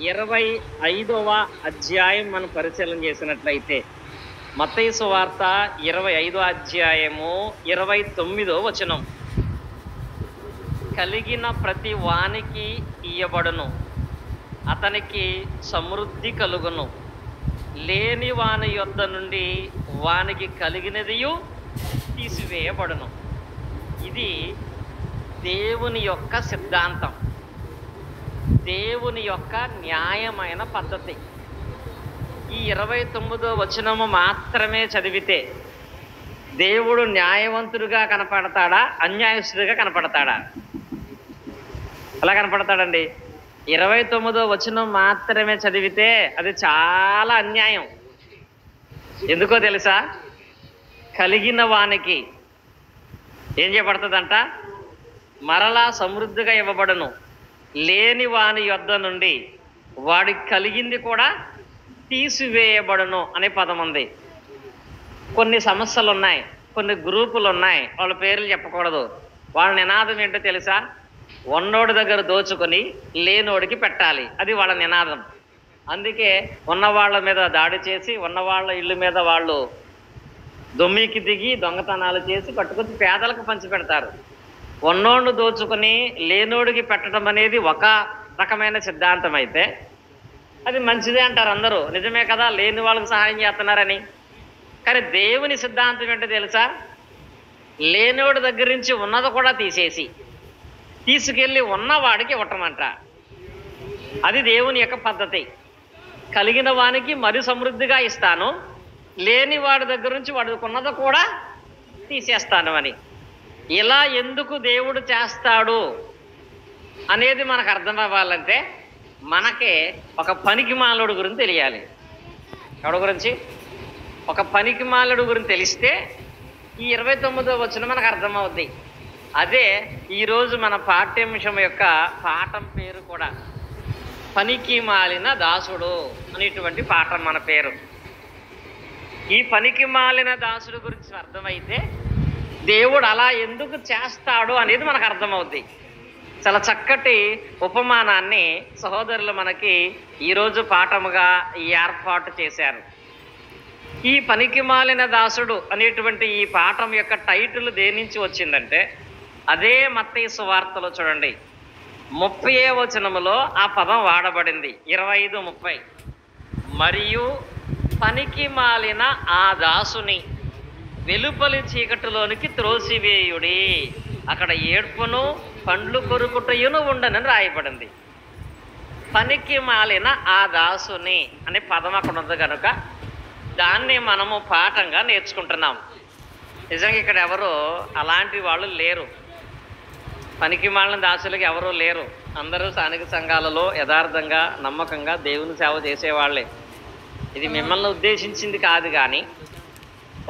25వ అధ్యాయం మనం పరిశీలన చేసినట్లయితే మత్తయి సువార్త 25వ అధ్యాయము 29వ వచనం. కలిగిన ప్రతి వానికి ఇయ్యబడును, అతనికి సమృద్ధి కలుగును. లేని వాని యొద్ద నుండి వానికి కలిగినదియు తీసివేయబడును. ఇది దేవుని యొక్క సిద్ధాంతం, దేవుని యొక్క న్యాయమైన పద్ధతి. ఈ 29వ వచనము మాత్రమే చదివితే దేవుడు న్యాయవంతుడిగా కనపడతాడా, అన్యాయస్తుడిగా కనపడతాడా? అలా కనపడతాడండి. 29వ వచనం మాత్రమే చదివితే అది చాలా అన్యాయం. ఎందుకో తెలుసా? కలిగిన వానికి ఏం చేయబడుతుందంట? మరలా సమృద్ధిగా ఇవ్వబడును. లేని వాని యొద్ద నుండి వాడికి కలిగింది కూడా తీసివేయబడును అనే పదం ఉంది. కొన్ని సమస్యలు ఉన్నాయి, కొన్ని గ్రూపులు ఉన్నాయి, వాళ్ళ పేర్లు చెప్పకూడదు. వాళ్ళ నినాదం ఏంటో తెలుసా? ఉన్నోడి దగ్గర దోచుకొని లేనోడికి పెట్టాలి, అది వాళ్ళ నినాదం. అందుకే ఉన్నవాళ్ళ మీద దాడి చేసి, ఉన్నవాళ్ళ ఇళ్ళ మీద వాళ్ళు దొమ్మికి దిగి దొంగతనాలు చేసి పట్టుకొచ్చి పేదలకు పంచి పెడతారు. ఉన్నోడిని దోచుకొని లేనోడికి పెట్టడం అనేది ఒక రకమైన సిద్ధాంతం అయితే అది మంచిదే అంటారు అందరూ. నిజమే కదా, లేని వాళ్ళకి సహాయం చేస్తున్నారని. కానీ దేవుని సిద్ధాంతం ఏంటో తెలుసా? లేనోడి దగ్గర నుంచి ఉన్నది కూడా తీసేసి తీసుకెళ్ళి ఉన్నవాడికి ఇవ్వటమంట. అది దేవుని యొక్క పద్ధతి. కలిగిన వానికి మరి సమృద్ధిగా ఇస్తాను, లేని వాడి దగ్గర నుంచి వాడికి ఉన్నది కూడా తీసేస్తాను అని. ఇలా ఎందుకు దేవుడు చేస్తాడు అనేది మనకు అర్థం అవ్వాలంటే మనకే ఒక పనికిమాలుడు గురించి తెలియాలి. ఎవడి గురించి? ఒక పనికిమాలుడు గురించి తెలిస్తే ఈ 29వ వచనం మనకు అర్థమవుద్ది. అదే ఈరోజు మన పాఠ్యాంశం యొక్క పాఠం పేరు కూడా పనికి మాలిన దాసుడు అనేటువంటి పాఠం మన పేరు. ఈ పనికి మాలిన దాసుడు గురించి అర్థమైతే దేవుడు అలా ఎందుకు చేస్తాడు అనేది మనకు అర్థమవుద్ది. చాలా చక్కటి ఉపమానాన్ని సహోదరులు మనకి ఈరోజు పాఠముగా ఏర్పాటు చేశారు. ఈ పనికి మాలిన దాసుడు అనేటువంటి ఈ పాఠం యొక్క టైటిల్ దేని నుంచి వచ్చిందంటే అదే మత్తయి సువార్తలో చూడండి 30వ వచనములో ఆ పదం వాడబడింది. 25-30. మరియు పనికి మాలిన ఆ దాసుని వెలుపలి చీకటిలోనికి త్రోసివేయుడి, అక్కడ ఏడ్పును పండ్లు కొరుకుటయును ఉండనని రాయబడింది. పనికి మాలిన ఆ దాసుని అనే పదం అక్కడ ఉంది కనుక దాన్ని మనము పాఠంగా నేర్చుకుంటున్నాం. నిజంగా ఇక్కడ ఎవరు అలాంటి వాళ్ళు లేరు. పనికి మాలిన దాసులకి ఎవరూ లేరు. అందరూ స్థానిక సంఘాలలో యథార్థంగా నమ్మకంగా దేవుని సేవ చేసేవాళ్లే. ఇది మిమ్మల్ని ఉద్దేశించింది కాదు, కానీ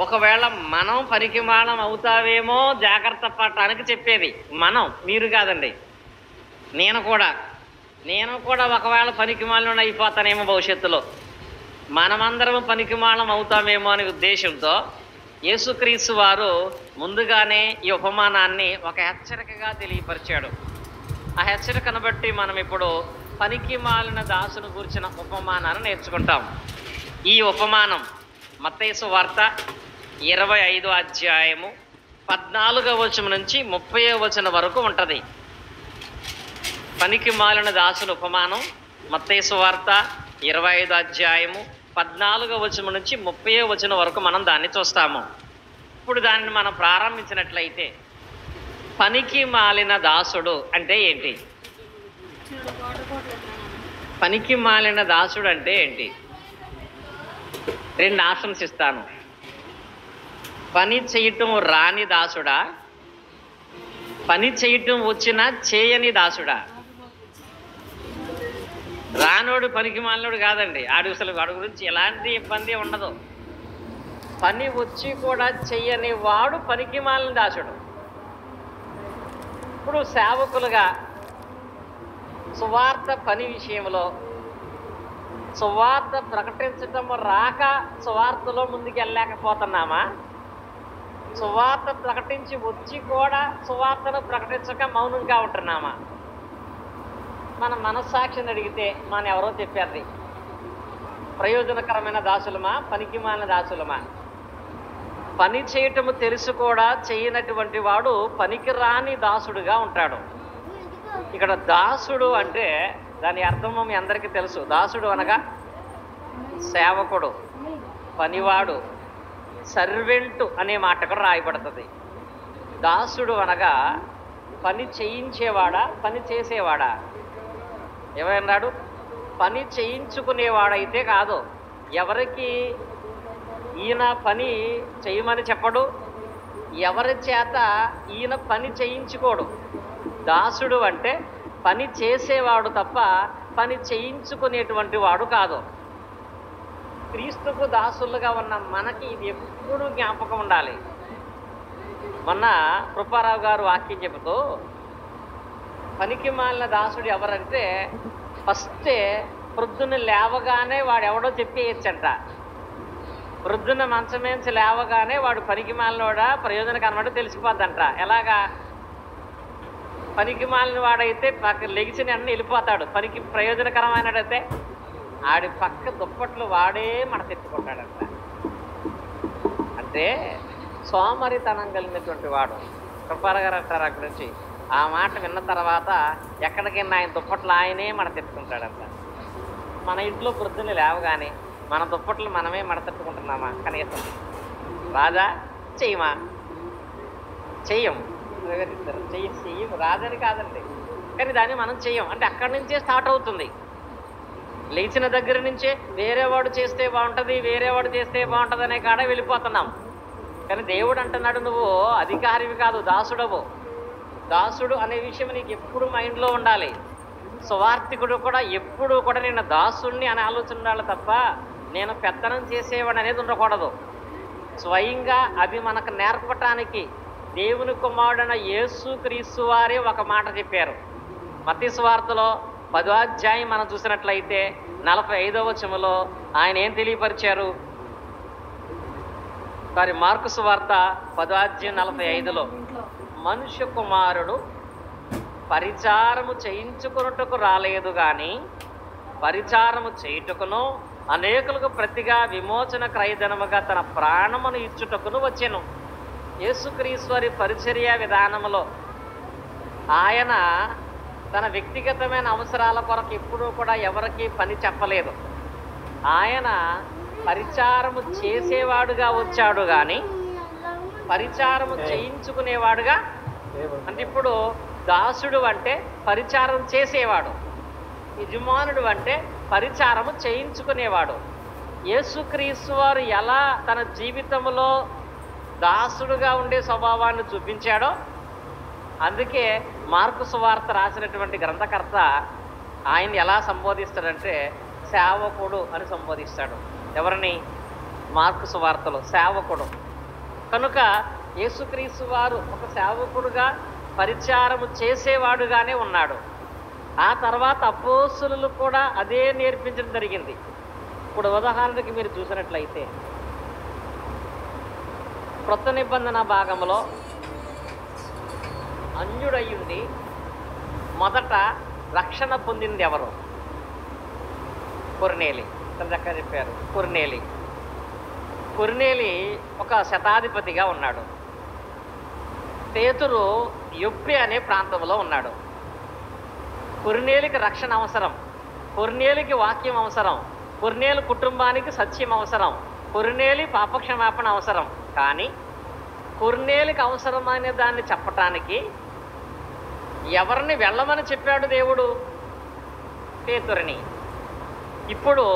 ఒకవేళ మనం పనికిమాలం అవుతావేమో జాగ్రత్త పడటానికి చెప్పేది మనం, మీరు కాదండి. నేను కూడా ఒకవేళ పనికిమాలం అయిపోతానేమో భవిష్యత్తులో. మనమందరం పనికిమాలం అవుతామేమో అనే ఉద్దేశంతో యేసుక్రీస్తు వారు ముందుగానే ఈ ఉపమానాన్ని ఒక హెచ్చరికగా తెలియపరిచాడు. ఆ హెచ్చరికను బట్టి మనం ఇప్పుడు పనికిమాలిన దాసును గురించిన ఉపమానాన్ని నేర్చుకుంటాం. ఈ ఉపమానం మత్తయి సువార్త 25వ అధ్యాయము 14వ వచనం నుంచి 30వ వచనం వరకు ఉంటుంది. పనికి మాలిన దాసుల ఉపమానం మత్తయి సువార్త 25వ అధ్యాయము 14వ వచనం నుంచి 30వ వచనం వరకు మనం దాన్ని చూస్తాము. ఇప్పుడు దాన్ని మనం ప్రారంభించినట్లయితే పనికి మాలిన దాసుడు అంటే ఏంటి? పనికి మాలిన దాసుడు అంటే ఏంటి? 2 ఆప్షన్స్ ఇస్తాను. పని చేయటం రాని దాసుడా, పని చేయటం వచ్చినా చేయని దాసుడా? రానోడు పనికి మాలినోడు కాదండి. వాడి గురించి ఎలాంటి ఇబ్బంది ఉండదు. పని వచ్చి కూడా చెయ్యని వాడు పనికి మాలిన దాసుడు. ఇప్పుడు సేవకులుగా సువార్త పని విషయంలో సువార్త ప్రకటించటం రాక సువార్తలో ముందుకు వెళ్ళలేకపోతున్నామా? సువార్త ప్రకటించి వచ్చి కూడా సువార్తను ప్రకటించక మౌనంగా ఉంటున్నామా? మన మనస్సాక్షిని అడిగితే మన ఎవరో చెప్పారు, ప్రయోజనకరమైన దాసులమా, పనికిమాలిన దాసులమా? పని చేయటము తెలుసు కూడా చేయనటువంటి వాడు పనికిరాని దాసుడుగా ఉంటాడు. ఇక్కడ దాసుడు అంటే దాని అర్థము మీ అందరికీ తెలుసు. దాసుడు అనగా సేవకుడు, పనివాడు, సర్వెంటు అనే మాట కూడా రాయబడుతుంది. దాసుడు అనగా పని చేయించేవాడా, పని చేసేవాడా? ఏమన్నాడు? పని చేయించుకునేవాడైతే కాదు. ఎవరికి ఈయన పని చేయమని చెప్పడు, ఎవరి చేత ఈయన పని చేయించుకోడు. దాసుడు అంటే పని చేసేవాడు తప్ప పని చేయించుకునేటువంటి వాడు కాదు. క్రీస్తుకు దాసులుగా ఉన్న మనకి ఇది ఎప్పుడూ జ్ఞాపకం ఉండాలి. మొన్న కృపారావు గారు వాక్యం చెబుతూ, పనికి మాలిన దాసుడు ఎవరంటే ఫస్టే ప్రొద్దున లేవగానే వాడు ఎవడో చెప్పేయచ్చంట. ప్రొద్దున మంచమేంచి లేవగానే వాడు పనికి మాలినవాడా ప్రయోజనకరమాడో తెలిసిపోద్దంట. ఎలాగా? పనికి మాలిన వాడైతే పక్క లెగిసిన అన్నీ వెళ్ళిపోతాడు. పనికి ప్రయోజనకరమైనడైతే ఆడి పక్క దుప్పట్లు వాడే మడతెట్టుకుంటాడంట. అంటే సోమరితనం కలిగినటువంటి వాడు. కృపారావు గారు అంటారు అక్కడి నుంచి. ఆ మాట విన్న తర్వాత ఎక్కడికైనా ఆయన దుప్పట్లు ఆయనే మడతెట్టుకుంటాడంట. మన ఇంట్లో ప్రొద్దున లేవగానే మన దుప్పట్లు మనమే మడతెట్టుకుంటున్నామా? కనీసం రాజా చెయ్యమా? చెయ్యం. చెయ్యం రాజని కాదండి, కానీ దాన్ని మనం చెయ్యం. అంటే అక్కడి నుంచే స్టార్ట్ అవుతుంది. లేచిన దగ్గర నుంచే వేరేవాడు చేస్తే బాగుంటుంది, వేరేవాడు చేస్తే బాగుంటుంది అనే కాడ వెళ్ళిపోతున్నాం. కానీ దేవుడు అంటున్నాడు, నువ్వు అధికారివి కాదు, దాసుడవు. దాసుడు అనే విషయం నీకు ఎప్పుడు మైండ్లో ఉండాలి. సువార్థికుడు కూడా ఎప్పుడు కూడా నేను దాసుడిని అనే ఆలోచన ఉండాలి తప్ప నేను పెత్తనం చేసేవాడు అనేది ఉండకూడదు. స్వయంగా అది మనకు నేర్పటానికి దేవుని కుమారుడైన యేసు క్రీస్తు వారే ఒక మాట చెప్పారు. మత్తయి సువార్తలో 10వ అధ్యాయం మనం చూసినట్లయితే 45వ వచనంలో ఆయన ఏం తెలియపరిచారు? మార్కు సువార్త 10వ అధ్యాయం 45లో, మనుష్య కుమారుడు పరిచారము చేయించుకున్నట్టుకు రాలేదు కానీ పరిచారము చేయుటకును అనేకులకు ప్రతిగా విమోచన క్రయధనముగా తన ప్రాణమును ఇచ్చుటకును వచ్చెను. యేసుక్రీశ్వరి పరిచర్య విధానంలో ఆయన తన వ్యక్తిగతమైన అవసరాల కొరకు ఎప్పుడూ కూడా ఎవరికి పని చెప్పలేదు. ఆయన పరిచారము చేసేవాడుగా వచ్చాడు కానీ పరిచారము చేయించుకునేవాడుగా. అంటే ఇప్పుడు దాసుడు అంటే పరిచారం చేసేవాడు, యజమానుడు అంటే పరిచారము చేయించుకునేవాడు. యేసుక్రీస్తు వారు ఎలా తన జీవితంలో దాసుడుగా ఉండే స్వభావాన్ని చూపించాడో అందుకే మార్కు సువార్త రాసినటువంటి గ్రంథకర్త ఆయన ఎలా సంబోధిస్తాడంటే సేవకుడు అని సంబోధిస్తాడు. ఎవరిని? మార్కు సువార్తలో సేవకుడు. కనుక యేసుక్రీస్తు వారు ఒక సేవకుడుగా పరిచారము చేసేవాడుగానే ఉన్నాడు. ఆ తర్వాత అపోస్తులు కూడా అదే నేర్పించడం జరిగింది. ఇప్పుడు ఉదాహరణకి మీరు చూసినట్లయితే క్రొత్త నిబంధన భాగంలో అన్యుడయ్యుండి మొదట రక్షణ పొందింది ఎవరు? కొర్నేలి. చక్కగా చెప్పారు. కొర్నేలి ఒక శతాధిపతిగా ఉన్నాడు. పేతురు యొప్పే అనే ప్రాంతంలో ఉన్నాడు. కొర్నేలికి రక్షణ అవసరం, కొర్నేలికి వాక్యం అవసరం, కొర్నేలు కుటుంబానికి సత్యం అవసరం, కొర్నేలి పాపక్షమాపణ అవసరం. కానీ కొర్నేలికి అవసరమైన దాన్ని చెప్పటానికి ఎవరిని వెళ్ళమని చెప్పాడు దేవుడు? పేతురుని. ఇప్పుడు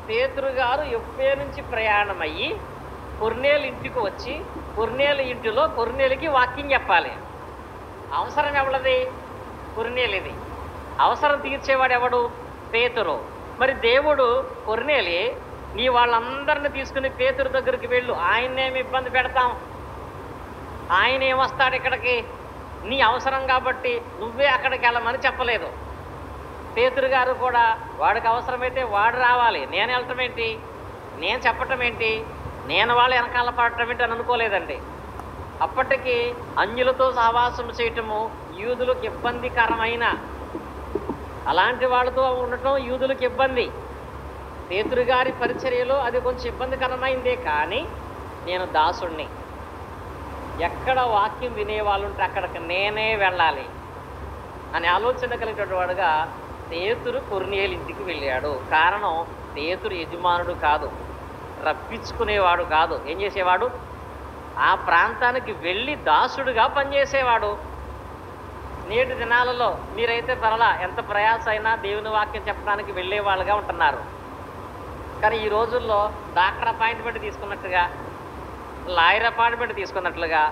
పేతురు గారు యొప్పే నుంచి ప్రయాణమయ్యి కొర్నేలు ఇంటికి వచ్చి కొర్నేలు ఇంటిలో కొర్నేలికి వాక్యం చెప్పాలి. అవసరం ఎవరిది? కొర్నేలిది. అవసరం తీర్చేవాడు ఎవడు? పేతురు. మరి దేవుడు కొర్నేలి నీ వాళ్ళందరిని తీసుకుని పేతురు దగ్గరికి వెళ్ళు, ఆయన్నేమి ఇబ్బంది పెడతాం, ఆయన ఏమొస్తాడు ఇక్కడికి, నీ అవసరం కాబట్టి నువ్వే అక్కడికి వెళ్ళమని చెప్పలేదు. పేతురు గారు కూడా వాడికి అవసరమైతే వాడు రావాలి, నేను వెళ్ళటం ఏంటి, నేను చెప్పటం ఏంటి, నేను వాళ్ళ వెనకాల పడటం ఏంటి అని అనుకోలేదండి. అప్పటికి అన్యులతో సహవాసం చేయటము యూదులకు ఇబ్బందికరమైన అలాంటి వాళ్ళతో ఉండటం యూదులకు ఇబ్బంది. పేతురు గారి పరిచర్యలో అది కొంచెం ఇబ్బందికరమైందే, కానీ నేను దాసుణ్ణి, ఎక్కడ వాక్యం వినేవాళ్ళు ఉంటే అక్కడికి నేనే వెళ్ళాలి అనే ఆలోచన కలిగినటువంటి వాడుగా పేతురు కొర్నేలు ఇంటికి వెళ్ళాడు. కారణం, పేతురు యజమానుడు కాదు, రప్పించుకునేవాడు కాదు. ఏం చేసేవాడు? ఆ ప్రాంతానికి వెళ్ళి దాసుడుగా పనిచేసేవాడు. నేటి దినాలలో మీరైతే పరలా ఎంత ప్రయాస అయినా దేవుని వాక్యం చెప్పడానికి వెళ్ళే వాళ్ళుగా ఉంటున్నారు. కానీ ఈ రోజుల్లో డాక్టర్ అపాయింట్మెంట్ తీసుకున్నట్టుగా, లాయర్ అపాయింట్మెంట్ తీసుకున్నట్లుగా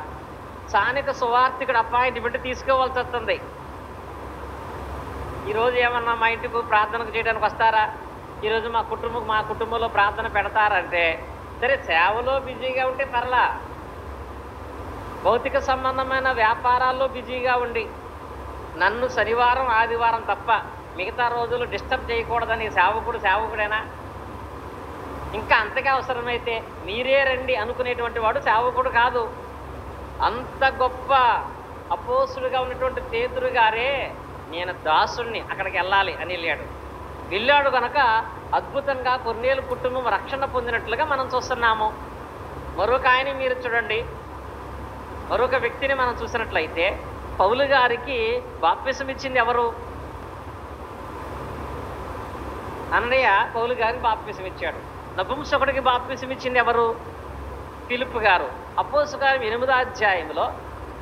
స్థానిక సువార్థికుడు అపాయింట్మెంట్ తీసుకోవాల్సి వస్తుంది. ఈరోజు ఏమన్నా మా ఇంటికి ప్రార్థనకు చేయడానికి వస్తారా, ఈరోజు మా కుటుంబంలో ప్రార్థన పెడతారంటే సరే, సేవలో బిజీగా ఉంటే పర్లా, భౌతిక సంబంధమైన వ్యాపారాల్లో బిజీగా ఉండి నన్ను శనివారం ఆదివారం తప్ప మిగతా రోజులు డిస్టర్బ్ చేయకూడదని సేవకుడేనా? ఇంకా అంతగా అవసరమైతే మీరే రండి అనుకునేటువంటి వాడు సేవకుడు కాదు. అంత గొప్ప అపోస్తులుగా ఉన్నటువంటి పేతురు గారే నేను దాసుణ్ణి, అక్కడికి వెళ్ళాలి అని వెళ్ళాడు కనుక అద్భుతంగా కొర్నేలు కుటుంబం రక్షణ పొందినట్లుగా మనం చూస్తున్నాము. మరొక ఆయన మీరు చూడండి, మరొక వ్యక్తిని మనం చూసినట్లయితే పౌలు గారికి బాప్తిసం ఇచ్చింది ఎవరు? అన్నయ్య పౌలు గారికి బాప్తిసం ఇచ్చాడు. నపుంసకుడికి బాప్తిసం ఇచ్చింది ఎవరు? ఫిలిప్పు గారు. అపోస్తలుల 8వ అధ్యాయంలో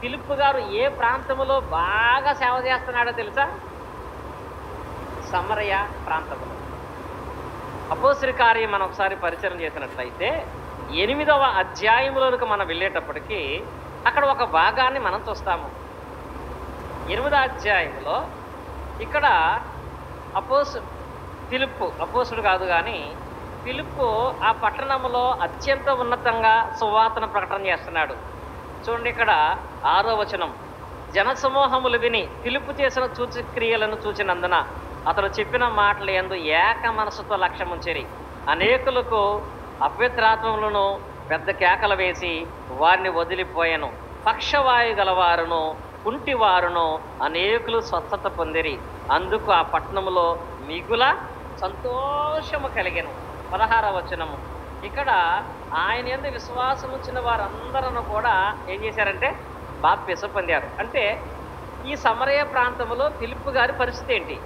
ఫిలిప్పు గారు ఏ ప్రాంతంలో బాగా సేవ చేస్తున్నాడో తెలుసా? సమరయ ప్రాంతంలో. అపోస్తలుల కార్యం మనం ఒకసారి పరిచయం చేసినట్లయితే 8వ అధ్యాయంలోకి మనం వెళ్ళేటప్పటికీ అక్కడ ఒక భాగాన్ని మనం చూస్తాము. 8వ అధ్యాయంలో ఇక్కడ ఫిలిప్పు అపోస్తలుడు కాదు కానీ ఫిలిప్పు ఆ పట్టణంలో అత్యంత ఉన్నతంగా సువార్తను ప్రకటన చేస్తున్నాడు. చూడండి, ఇక్కడ 6వ వచనం, జనసమూహములు విని ఫిలిప్పు చేసిన సూచక్రియలను చూచినందున అతడు చెప్పిన మాటలు యందు ఏక మనసుతో లక్ష్యముంచిరి. అనేకులకు అపవిత్రాత్మలను పెద్ద కేకలు వేసి వారిని వదిలిపోయాను. పక్షవాయు గలవారును కుంటివారును అనేకులు స్వస్థత పొందిరి. అందుకు ఆ పట్టణంలో మిగుల సంతోషము కలిగెను. 16వ వచనము, ఇక్కడ ఆయన యందు విశ్వాసం ఉంచిన వారందరూ కూడా ఏం చేశారంటే బాప్తిసం పొందారు. అంటే ఈ సమరయ ప్రాంతంలో ఫిలిప్పు గారి పరిస్థితి ఏంటి?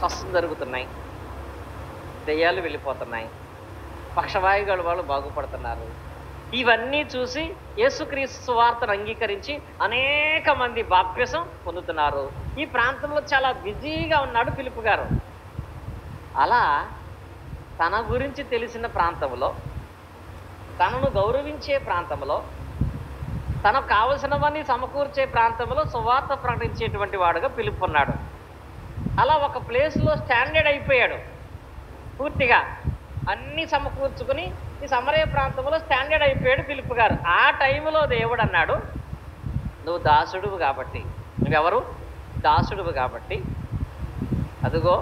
స్వస్థత జరుగుతున్నాయి, దెయ్యాలు వెళ్ళిపోతున్నాయి, పక్షవాయుగల వాళ్ళు బాగుపడుతున్నారు. ఇవన్నీ చూసి యేసుక్రీస్తు సువార్తను అంగీకరించి అనేక మంది బాప్తిసం పొందుతున్నారు. ఈ ప్రాంతంలో చాలా బిజీగా ఉన్నాడు ఫిలిప్పు గారు. అలా తన గురించి తెలిసిన ప్రాంతంలో, తనను గౌరవించే ప్రాంతంలో, తనకు కావలసినవన్నీ సమకూర్చే ప్రాంతంలో సువార్త ప్రకటించేటువంటి వాడుగా ఫిలిప్పు ఉన్నాడు. అలా ఒక ప్లేస్లో స్టాండర్డ్ అయిపోయాడు పూర్తిగా, అన్నీ సమకూర్చుకుని ఈ సమరయ ప్రాంతంలో స్టాండర్డ్ అయిపోయాడు ఫిలిప్పు గారు. ఆ టైంలో దేవుడు అన్నాడు, నువ్వు దాసుడువు కాబట్టి, నువ్వెవరు? దాసుడువు కాబట్టి అదిగో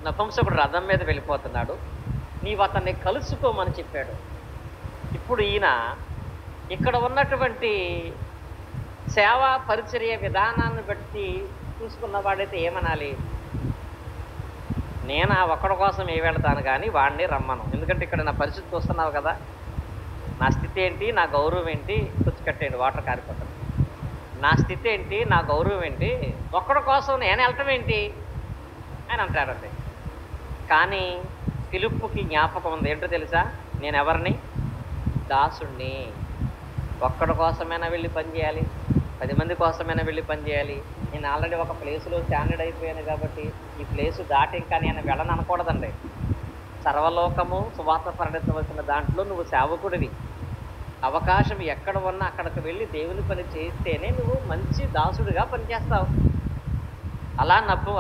నపుంసకుడు రథం మీద వెళ్ళిపోతున్నాడు, నీవు అతన్ని కలుసుకోమని చెప్పాడు. ఇప్పుడు ఈయన ఇక్కడ ఉన్నటువంటి సేవా పరిచర్య విధానాన్ని బట్టి చూసుకున్నవాడైతే ఏమనాలి? నేను ఆ ఒక్కడి కోసం వెళ్తాను కానీ వాడిని రమ్మను. ఎందుకంటే ఇక్కడ నా పరిస్థితి చూస్తున్నావు కదా, నా స్థితి ఏంటి, నా గౌరవం ఏంటి? పుచ్చుకట్టేయండి, వాటర్ కారిపోతుంది. నా స్థితి ఏంటి, నా గౌరవం ఏంటి? ఒక్కడి కోసం నేను వెళ్ళటం ఏంటి అని అంటారండి. కానీ ఫిలిప్పుకి జ్ఞాపకం ఉంది, ఏంటో తెలుసా? నేను ఎవరిని? దాసుణ్ణి. ఒక్కడి కోసమైనా వెళ్ళి పనిచేయాలి, 10 మంది కోసమైనా వెళ్ళి పనిచేయాలి. నేను ఆల్రెడీ ఒక ప్లేసులో స్టాండర్డ్ అయిపోయాను కాబట్టి ఈ ప్లేసు దాటి ఇంకా నేను వెళ్ళను అనకూడదండి. సర్వలోకము సువార్త ప్రకటించవలసిన దాంట్లో నువ్వు సేవకుడివి. అవకాశం ఎక్కడ ఉన్నా అక్కడికి వెళ్ళి దేవుని పని చేస్తేనే నువ్వు మంచి దాసుడిగా పనిచేస్తావు.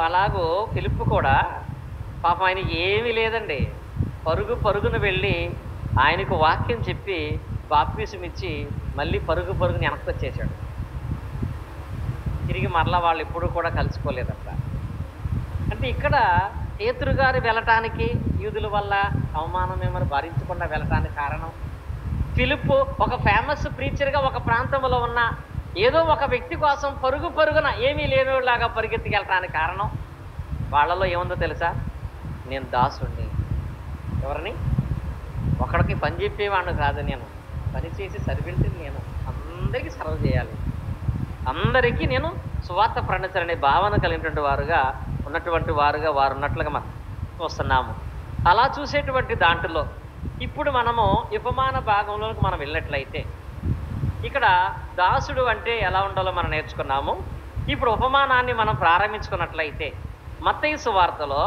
అలాగూ ఫిలిప్పు కూడా పాపం ఆయనకి ఏమీ లేదండి, పరుగున వెళ్ళి ఆయనకు వాక్యం చెప్పి బాప్తిసం ఇచ్చి మళ్ళీ పరుగుని వెనక్కి వచ్చేసాడు. తిరిగి మరలా వాళ్ళు ఎప్పుడూ కూడా కలుసుకోలేదంట. అంటే ఇక్కడ పేతురు గారు వెళ్ళటానికి, యూదుల వల్ల అవమానం ఏమని భరించకుండా వెళ్ళటానికి కారణం, ఫిలిప్పు ఒక ఫేమస్ ప్రీచర్గా ఒక ప్రాంతంలో ఉన్న ఏదో ఒక వ్యక్తి కోసం పరుగు పరుగున ఏమీ లేనిలాగా పరిగెత్తికెళ్ళటానికి కారణం వాళ్ళలో ఏముందో తెలుసా? నేను దాసుడిని. ఎవరిని? ఒకడికి పని చెప్పేవాడిని కాదు నేను, పని చేసి సర్వెంట్ని నేను. అందరికీ సర్వ్ చేయాలి, అందరికీ నేను సువార్త ప్రకటించాలనే భావన కలిగినటువంటి వారుగా వారు ఉన్నట్లుగా మనం చూస్తున్నాము. అలా చూసేటువంటి దాంట్లో ఇప్పుడు మనము ఉపమాన భాగంలోకి మనం వెళ్ళినట్లయితే ఇక్కడ దాసుడు అంటే ఎలా ఉండాలో మనం నేర్చుకున్నాము. ఇప్పుడు ఉపమానాన్ని మనం ప్రారంభించుకున్నట్లయితే మత్తయి సువార్తలో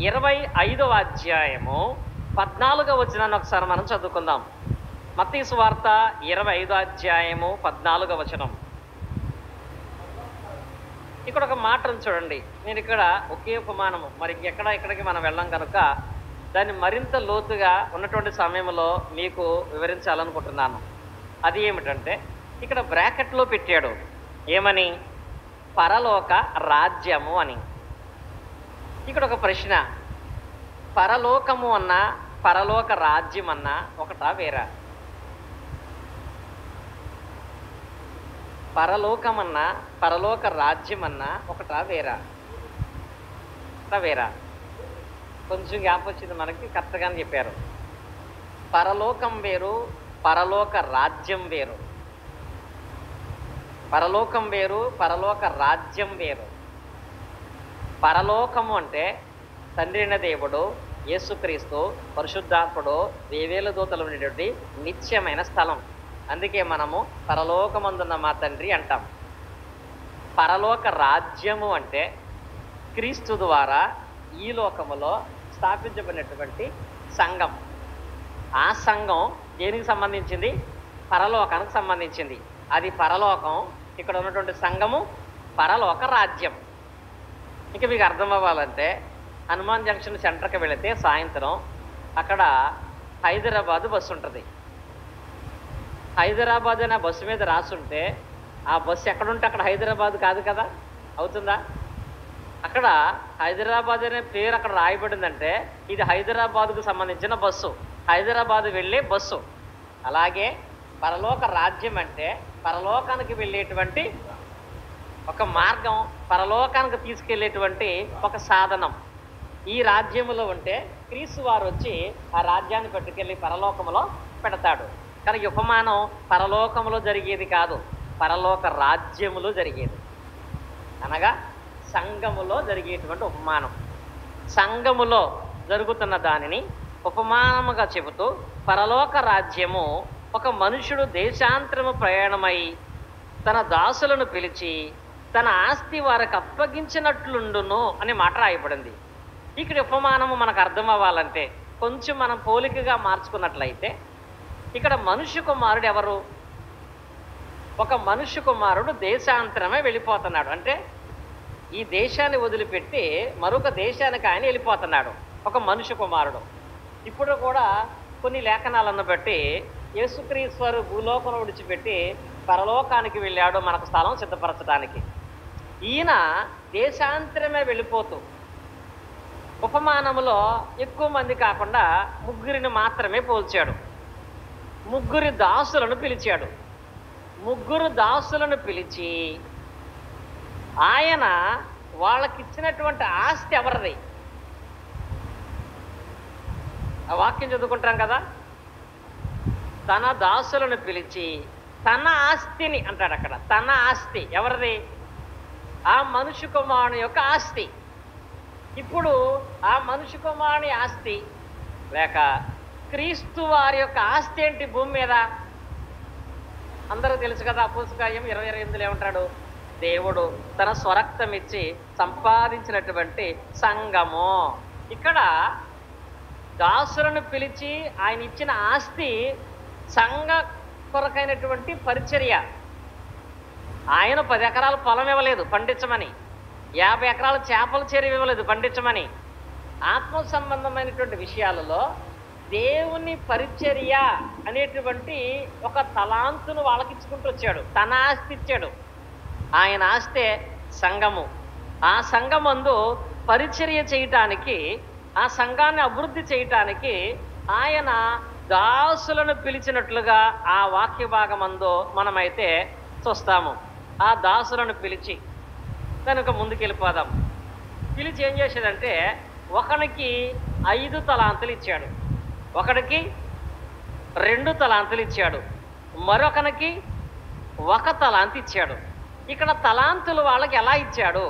25వ అధ్యాయము 14వ వచనాన్ని ఒకసారి మనం చదువుకుందాం. మత్తయి సువార్త 25వ అధ్యాయము 14వ వచనం. ఇక్కడ ఒక మాటను చూడండి. నేను ఇక్కడ ఒకే ఉపమానము, మరి ఇక్కడికి మనం వెళ్ళాం కనుక దాన్ని మరింత లోతుగా ఉన్నటువంటి సమయంలో మీకు వివరించాలనుకుంటున్నాను. అది ఏమిటంటే ఇక్కడ బ్రాకెట్లో పెట్టాడు, ఏమని? పరలోక రాజ్యము అని. ఇక్కడ ఒక ప్రశ్న, పరలోకము అన్నా పరలోక రాజ్యం అన్నా ఒకటా వేరా? పరలోకమన్నా పరలోక రాజ్యం అన్నా ఒకటా వేరా? వేరా? కొంచెం గ్యాప్ వచ్చింది మనకి, కరెక్ట్గానే చెప్పారు. పరలోకం వేరు, పరలోక రాజ్యం వేరు. పరలోకం వేరు, పరలోక రాజ్యం వేరు. పరలోకము అంటే తండ్రి అయిన దేవుడు, యేసుక్రీస్తు, పరిశుద్ధాత్ముడు, వేవేల దూతలు ఉండేటువంటి నిత్యమైన స్థలం. అందుకే మనము పరలోకమందున్న మా తండ్రి అంటాం. పరలోక రాజ్యము అంటే క్రీస్తు ద్వారా ఈ లోకములో స్థాపించబడినటువంటి సంఘం. ఆ సంఘం దేనికి సంబంధించింది? పరలోకానికి సంబంధించింది. అది పరలోకం. ఇక్కడ ఉన్నటువంటి సంఘము పరలోక రాజ్యం. ఇక మీకు అర్థం అవ్వాలంటే హనుమాన్ జంక్షన్ సెంటర్కి వెళితే సాయంత్రం అక్కడ హైదరాబాదు బస్సు ఉంటుంది. హైదరాబాద్ అనే బస్సు మీద రాసుంటే ఆ బస్సు ఎక్కడుంటే అక్కడ హైదరాబాద్ కాదు కదా, అవుతుందా? అక్కడ హైదరాబాద్ అనే పేరు అక్కడ రాయబడిందంటే ఇది హైదరాబాద్కు సంబంధించిన బస్సు, హైదరాబాద్ వెళ్ళే బస్సు. అలాగే పరలోక రాజ్యం అంటే పరలోకానికి వెళ్ళేటువంటి ఒక మార్గం, పరలోకానికి తీసుకెళ్ళేటువంటి ఒక సాధనం. ఈ రాజ్యములో ఉంటే క్రీస్తు వారు వచ్చి ఆ రాజ్యాన్ని పట్టుకెళ్ళి పరలోకములో పెడతాడు. కానీ ఉపమానం పరలోకములో జరిగేది కాదు, పరలోక రాజ్యములో జరిగేది, అనగా సంఘములో జరిగేటువంటి ఉపమానం. సంఘములో జరుగుతున్న దానిని ఉపమానముగా చెబుతూ పరలోక రాజ్యము ఒక మనుషుడు దేశాంతరము ప్రయాణమై తన దాసులను పిలిచి తన ఆస్తి వారికి అప్పగించినట్లుండును అని మాట రాయబడింది. ఇక్కడ ఉపమానము మనకు అర్థం అవ్వాలంటే కొంచెం మనం పోలికగా మార్చుకున్నట్లయితే ఇక్కడ మనుష్య కుమారుడు ఎవరు? ఒక మనుష్య కుమారుడు దేశాంతరమే వెళ్ళిపోతున్నాడు. అంటే ఈ దేశాన్ని వదిలిపెట్టి మరొక దేశానికి ఆయన వెళ్ళిపోతున్నాడు ఒక మనుష్య కుమారుడు. ఇప్పుడు కూడా కొన్ని లేఖనాలను బట్టి యేసుక్రీస్తు భూలోకం విడిచిపెట్టి పరలోకానికి వెళ్ళాడు మనకు స్థలం సిద్ధపరచడానికి. ఈయన దేశాంతరమే వెళ్ళిపోతూ ఉపమానములో ఎక్కువ మంది కాకుండా ముగ్గురిని మాత్రమే పోల్చాడు. ముగ్గురు దాసులను పిలిచాడు. ముగ్గురు దాసులను పిలిచి ఆయన వాళ్ళకిచ్చినటువంటి ఆస్తి ఎవరిది? ఆ వాక్యం చదువుకుంటాం కదా, తన దాసులను పిలిచి తన ఆస్తిని అంటాడు. అక్కడ తన ఆస్తి ఎవరిది? ఆ మనుష్య కుమారుని యొక్క ఆస్తి. ఇప్పుడు ఆ మనుష్య కుమారుని ఆస్తి లేక క్రీస్తు వారి యొక్క ఆస్తి ఏంటి భూమి మీద? అందరూ తెలుసు కదా, అపోస్తలకార్యం 20:28 ఏమంటాడు? దేవుడు తన స్వరక్తం ఇచ్చి సంపాదించినటువంటి సంఘము. ఇక్కడ దాసులను పిలిచి ఆయన ఇచ్చిన ఆస్తి సంఘ కొరకైనటువంటి పరిచర్య. ఆయన 10 ఎకరాల పొలం ఇవ్వలేదు పండించమని, 50 ఎకరాల చేపల చెరువు ఇవ్వలేదు పండించమని. ఆత్మ సంబంధమైనటువంటి విషయాలలో దేవుని పరిచర్య అనేటువంటి ఒక తలాంతును వాళ్ళకి ఇచ్చుకుంటూ వచ్చాడు. తన ఆస్తి ఇచ్చాడు. ఆయన ఆస్తే సంఘము. ఆ సంఘమందు పరిచర్య చేయటానికి, ఆ సంఘాన్ని అభివృద్ధి చేయటానికి ఆయన దాసులను పిలిచినట్లుగా ఆ వాక్య భాగమందు మనమైతే చూస్తాము. ఆ దాసులను పిలిచి, కనుక ముందుకెళ్ళిపోదాం. పిలిచి ఏం చేశాడంటే, ఒకనికి 5 తలాంతులు ఇచ్చాడు, ఒకడికి 2 తలాంతులు ఇచ్చాడు, మరొకనికి 1 తలాంతు ఇచ్చాడు. ఇక్కడ తలాంతులు వాళ్ళకి ఎలా ఇచ్చాడు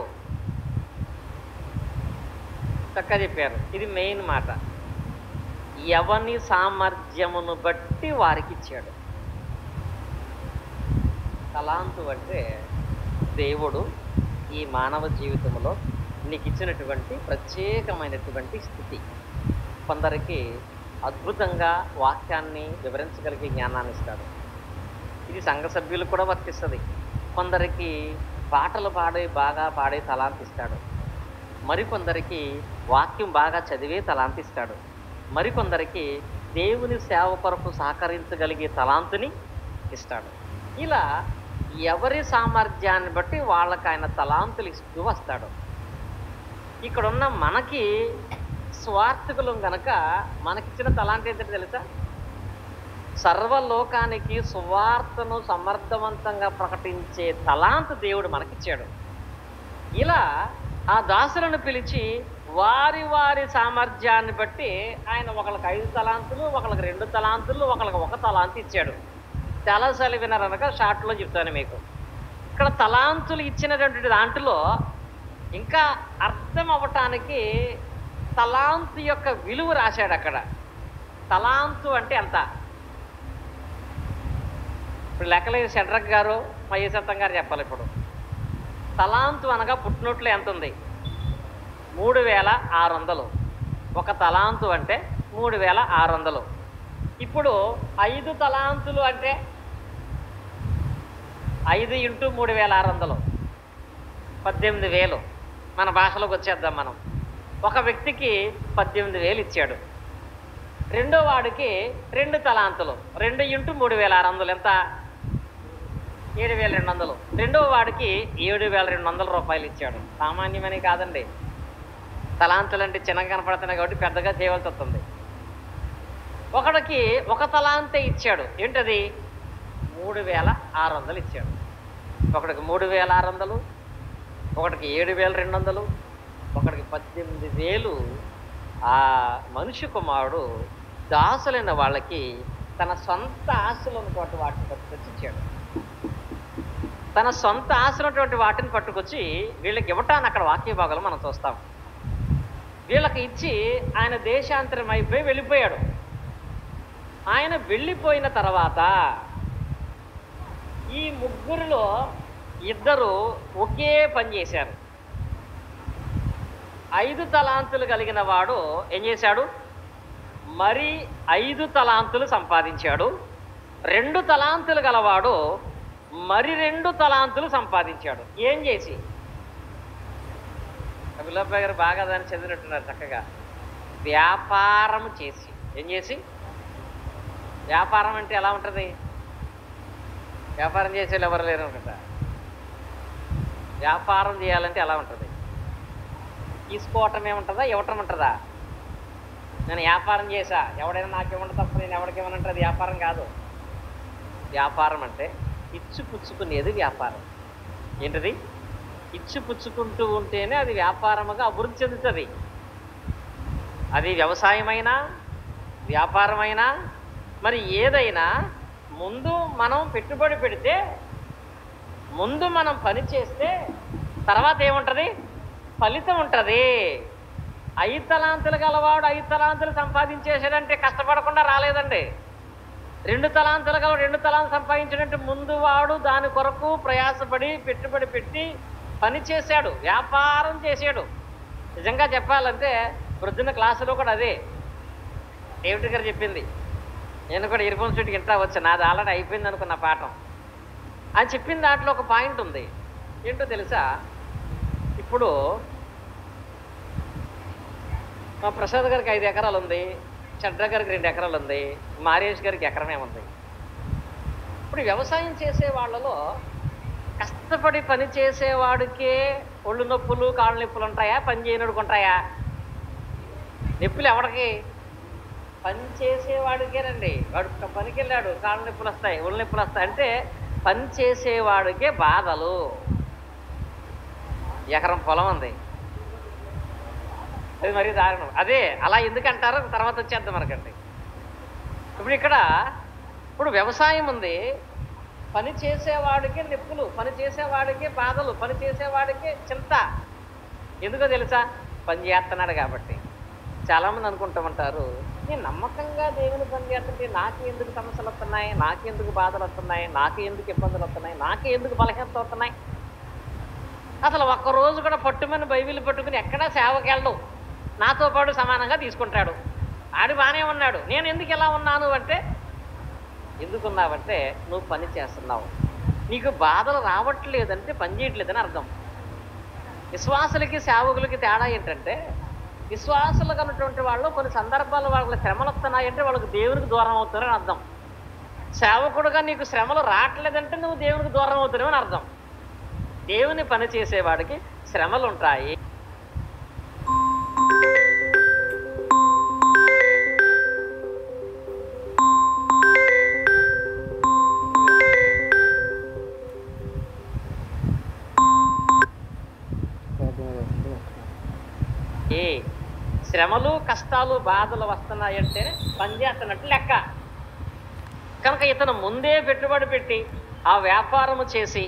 చక్కగా చెప్పారు. ఇది మెయిన్ మాట. ఎవని సామర్థ్యమును బట్టి వారికి ఇచ్చాడు. తలాంతు అంటే దేవుడు ఈ మానవ జీవితంలో నీకు ఇచ్చినటువంటి ప్రత్యేకమైనటువంటి స్థితి. కొందరికి అద్భుతంగా వాక్యాన్ని వివరించగలిగే జ్ఞానాన్ని ఇస్తాడు. ఇది సంఘ సభ్యులకు కూడా వర్తిస్తుంది. కొందరికి పాటలు బాగా పాడే తలాంతు ఇస్తాడు, మరికొందరికి వాక్యం బాగా చదివే తలాంతు ఇస్తాడు, మరికొందరికి దేవుని సేవ కొరకు సహకరించగలిగే తలాంతుని ఇస్తాడు. ఇలా ఎవరి సామర్థ్యాన్ని బట్టి వాళ్ళకి ఆయన తలాంతులు ఇస్తూ వస్తాడు. ఇక్కడున్న మనకి స్వార్థకులం గనక మనకిచ్చిన తలాంతి ఏంటంటే తెలుసా? సర్వలోకానికి సువార్తను సమర్థవంతంగా ప్రకటించే తలాంతు దేవుడు మనకిచ్చాడు. ఇలా ఆ దాసులను పిలిచి వారి వారి సామర్థ్యాన్ని బట్టి ఆయన ఒకళ్ళకి 5 తలాంతులు, ఒకళ్ళకి 2 తలాంతులు, ఒకళ్ళకి 1 తలాంతు ఇచ్చాడు. చాలాసార్లు విన్నారనక షార్ట్లో చెప్తాను మీకు. ఇక్కడ తలాంతులు ఇచ్చినటువంటి దాంట్లో ఇంకా అర్థం అవ్వటానికి తలాంతు యొక్క విలువ రాశాడు అక్కడ. తలాంతు అంటే ఎంత? ఇప్పుడు లెక్కలేదు షడ్రక్ గారు మహేశత్తం గారు చెప్పాలి. ఇప్పుడు తలాంతు అనగా పుట్టినట్లు ఎంత ఉంది? 3600. 1 తలాంతు అంటే 3600. ఇప్పుడు 5 తలాంతులు అంటే 5 × 3600 18,000. మన భాషలోకి వచ్చేద్దాం మనం. ఒక వ్యక్తికి 18,000 ఇచ్చాడు. రెండో వాడికి 2 తలాంతులు, 2 × 3600 ఎంత? 7,200. రెండో వాడికి 7,200 రూపాయలు ఇచ్చాడు. సామాన్యమని కాదండి. తలాంతులు అంటే చిన్నగా కనపడుతున్నాయి కాబట్టి పెద్దగా చేయవలసి వస్తుంది. ఒకడికి 1 తలాంతే ఇచ్చాడు. ఏంటది? 3,600 ఇచ్చాడు. ఒకడికి 3,600, ఒకడికి 7,200, ఒకడికి 18,000. ఆ మనిషి కుమారుడు దాసులైన వాళ్ళకి తన సొంత ఆశలను వాటిని పట్టుకొచ్చి ఇచ్చాడు. తన సొంత ఆశలటువంటి వాటిని పట్టుకొచ్చి వీళ్ళకి ఇవ్వటాన్ని అక్కడ వాక్య భాగాలు మనం చూస్తాం. వీళ్ళకి ఇచ్చి ఆయన దేశాంతరం అయిపోయి వెళ్ళిపోయాడు. ఆయన వెళ్ళిపోయిన తర్వాత ఈ ముగ్గురిలో 2 ఒకే పని చేశారు. 5 తలాంతులు కలిగిన వాడు ఏం చేశాడు? మరి 5 తలాంతులు సంపాదించాడు. 2 తలాంతులు గలవాడు మరి 2 తలాంతులు సంపాదించాడు. ఏం చేసి? అభిలాబాయ్ గారు బాగా దాన్ని చదివినట్టున్నారు చక్కగా. వ్యాపారం చేసి. ఏం చేసి? వ్యాపారం అంటే ఎలా ఉంటుంది? వ్యాపారం చేసేవాళ్ళు ఎవరు లేరు కదా. వ్యాపారం చేయాలంటే ఎలా ఉంటుంది? తీసుకోవటం ఏముంటుందా, ఇవ్వటం ఉంటుందా? నేను వ్యాపారం చేశా, ఎవడైనా నాకేమంటే తప్ప నేను ఎవరికేమనంటే అది వ్యాపారం కాదు. వ్యాపారం అంటే ఇచ్చు పుచ్చుకునేది వ్యాపారం. ఏంటిది? ఇచ్చు పుచ్చుకుంటూ ఉంటేనే అది వ్యాపారముగా అభివృద్ధి చెందుతుంది. అది వ్యవసాయమైనా వ్యాపారమైనా మరి ఏదైనా ముందు మనం పెట్టుబడి పెడితే, ముందు మనం పని చేస్తే తర్వాత ఏముంటుంది? ఫలితం ఉంటుంది. 5 తలాంతులు గలవాడు 5 తలాంతులు సంపాదించేసాడంటే కష్టపడకుండా రాలేదండి. 2 తలాంతులు గలవాడు 2 తలాంతులు సంపాదించాడంటే ముందు వాడు దాని కొరకు ప్రయాసపడి పెట్టుబడి పెట్టి పని చేశాడు, వ్యాపారం చేశాడు. నిజంగా చెప్పాలంటే ప్రొద్దున్న క్లాసులో కూడా అదే డేవిడ్ గారు చెప్పింది. నేను కూడా ఇయర్ఫోన్స్ పెట్టి ఇంటా వచ్చాను, నాది ఆల్రెడీ అయిపోయింది అనుకున్న పాఠం. అని చెప్పిన దాంట్లో ఒక పాయింట్ ఉంది. ఏంటో తెలుసా? ఇప్పుడు మా ప్రసాద్ గారికి 5 ఎకరాలు ఉంది, చడ్ర గారికి 2 ఎకరాలు ఉంది, మారేష్ గారికి ఎకరమే ఉంది. ఇప్పుడు వ్యవసాయం చేసే వాళ్ళలో కష్టపడి పని చేసేవాడికే ఒళ్ళు నొప్పులు కాళ్ళు నొప్పులు ఉంటాయా? పని చేయనోడికి ఉంటాయా? నొప్పులు ఎవడికి? పని చేసేవాడికేనండి. వాడు పనికి వెళ్ళాడు, కాళ్ళు నొప్పులు వస్తాయి, ఒళ్ళు నొప్పులు వస్తాయి. అంటే పని చేసేవాడికే బాధలు. ఎకరం పొలం ఉంది, అది మరీ దారుణం. అదే అలా ఎందుకంటారో తర్వాత వచ్చేద్దాం మనకండి. ఇప్పుడు వ్యవసాయం ఉంది, పని చేసేవాడికి నొప్పులు, పని చేసేవాడికి బాధలు, పని చేసేవాడికి చింత. ఎందుకో తెలుసా? పని చేస్తున్నాడు కాబట్టి. చాలామంది అనుకుంటూ ఉంటారు, నేను నమ్మకంగా దేవుని పని చేస్తుంటే నాకు ఎందుకు సమస్యలు వస్తున్నాయి, నాకు ఎందుకు బాధలు వస్తున్నాయి, నాకు ఎందుకు ఇబ్బందులు వస్తున్నాయి, నాకు ఎందుకు బలహీనత వస్తున్నాయి. అసలు ఒక్కరోజు కూడా పట్టుమని బైబిల్ పట్టుకుని ఎక్కడా సేవకి వెళ్ళడు, నాతో పాటు సమానంగా తీసుకుంటాడు. ఆడు బాగానే ఉన్నాడు, నేను ఎందుకు ఇలా ఉన్నాను అంటే, ఎందుకున్నావంటే నువ్వు పని చేస్తున్నావు. నీకు బాధలు రావట్లేదంటే పని చేయట్లేదని అర్థం. విశ్వాసులకి సేవకులకి తేడా ఏంటంటే, విశ్వాసులుగా ఉన్నటువంటి వాళ్ళు కొన్ని సందర్భాలు వాళ్ళ శ్రమలు వస్తున్నాయంటే వాళ్ళకి దేవునికి దూరం అవుతారని అర్థం. సేవకుడుగా నీకు శ్రమలు రావట్లేదంటే నువ్వు దేవునికి దూరం అవుతారని అర్థం. దేవుని పని చేసేవాడికి శ్రమలు ఉంటాయి. శ్రమలు కష్టాలు బాధలు వస్తున్నాయంటే పని చేస్తున్నట్టు లెక్క. కనుక ఇతను ముందే పెట్టుబడి పెట్టి ఆ వ్యాపారము చేసి,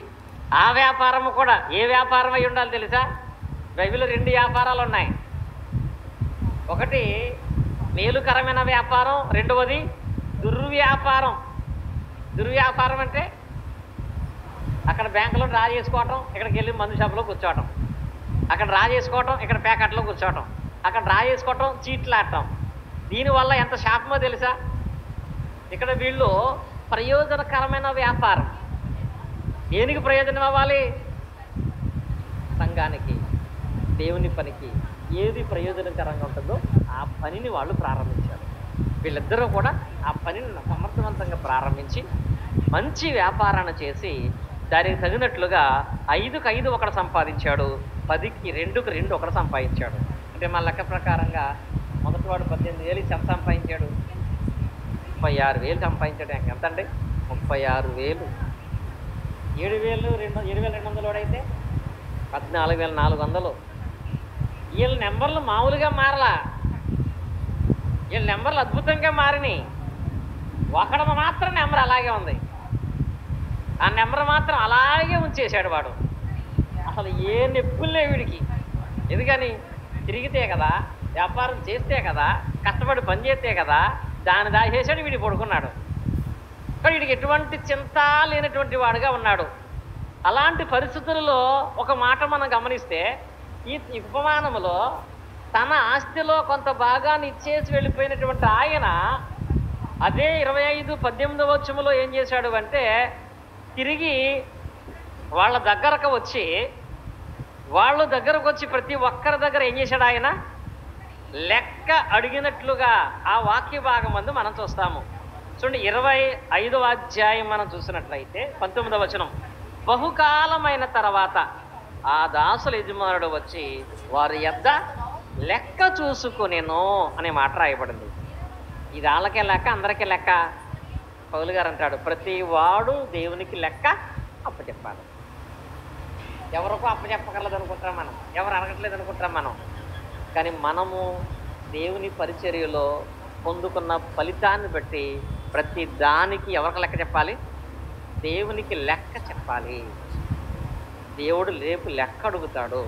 ఆ వ్యాపారము కూడా ఏ వ్యాపారం అయి ఉండాలి తెలుసా? బైబిల్లో 2 వ్యాపారాలు ఉన్నాయి. ఒకటి మేలుకరమైన వ్యాపారం, రెండవది దుర్వ్యాపారం. దుర్వ్యాపారం అంటే అక్కడ బ్యాంకులో డ్రా చేసుకోవటం, ఇక్కడికి వెళ్ళి మందు షాపులో కూర్చోవటం, అక్కడ డ్రా చేసుకోవటం, ఇక్కడ ప్యాకెట్లో కూర్చోవటం, అక్కడ డ్రా చేసుకోవటం, చీట్లాడటం. దీనివల్ల ఎంత శాపమో తెలుసా? ఇక్కడ వీళ్ళు ప్రయోజనకరమైన వ్యాపారం. దేనికి ప్రయోజనం అవ్వాలి? సంఘానికి, దేవుని పనికి ఏది ప్రయోజనకరంగా ఉంటుందో ఆ పనిని వాళ్ళు ప్రారంభించారు. వీళ్ళిద్దరూ కూడా ఆ పనిని సమర్థవంతంగా ప్రారంభించి మంచి వ్యాపారాన్ని చేసి దానికి తగినట్లుగా 5కి 5 ఒకడు సంపాదించాడు, 10కి 2కి 2 ఒకడు సంపాదించాడు. అంటే మా లెక్క ప్రకారంగా మొదటివాడు 18,000 ఎంత సంపాదించాడు? 36,000 సంపాదించాడు. ఎంత అండి? 36,000. 7,200 వాడైతే 14,400. వీళ్ళ నెంబర్లు మామూలుగా మారలా, వీళ్ళ నెంబర్లు అద్భుతంగా మారినాయి. ఒకడు మాత్రం నెంబర్ అలాగే ఉంది, ఆ నెంబర్ మాత్రం అలాగే ఉంచేశాడు వాడు. అసలు ఏ నొప్పులే వీడికి. ఎందుకని? తిరిగితే కదా, వ్యాపారం చేస్తే కదా, కష్టపడి పని చేస్తే కదా, దాన్ని దాచేసాడు, వీడి పడుకున్నాడు. కానీ వీడికి ఎటువంటి చింత లేనటువంటి వాడుగా ఉన్నాడు. అలాంటి పరిస్థితులలో ఒక మాట మనం గమనిస్తే, ఈ ఉపమానములో తన ఆస్తిలో కొంత భాగాన్ని ఇచ్చేసి వెళ్ళిపోయినటువంటి ఆయన అదే 25:18 వచనంలో ఏం చేశాడు అంటే, తిరిగి వాళ్ళ దగ్గరకు వచ్చి ప్రతి ఒక్కరి దగ్గర ఏం చేశాడు ఆయన? లెక్క అడిగినట్లుగా ఆ వాక్య భాగం మందు మనం చూస్తాము. చూడండి, 25వ అధ్యాయం మనం చూసినట్లయితే 19వ వచనం. బహుకాలమైన తర్వాత ఆ దాసుల యజమానుడు వచ్చి వారి యొద్ద లెక్క చూసుకునేను అనే మాట రాయబడింది. ఇది వాళ్ళకే లెక్క, అందరికీ లెక్క. పౌలు గారు అంటాడు, ప్రతి వాడు దేవునికి లెక్క అప్పచెప్పాలి. ఎవరికో అప్పచెప్పగలదు అనుకుంటాం మనం, ఎవరు అడగట్లేదు అనుకుంటాం మనం. కానీ మనము దేవుని పరిచర్యలో పొందుకున్న ఫలితాన్ని బట్టి ప్రతి దానికి ఎవరికి లెక్క చెప్పాలి? దేవునికి లెక్క చెప్పాలి. దేవుడు రేపు లెక్క అడుగుతాడు.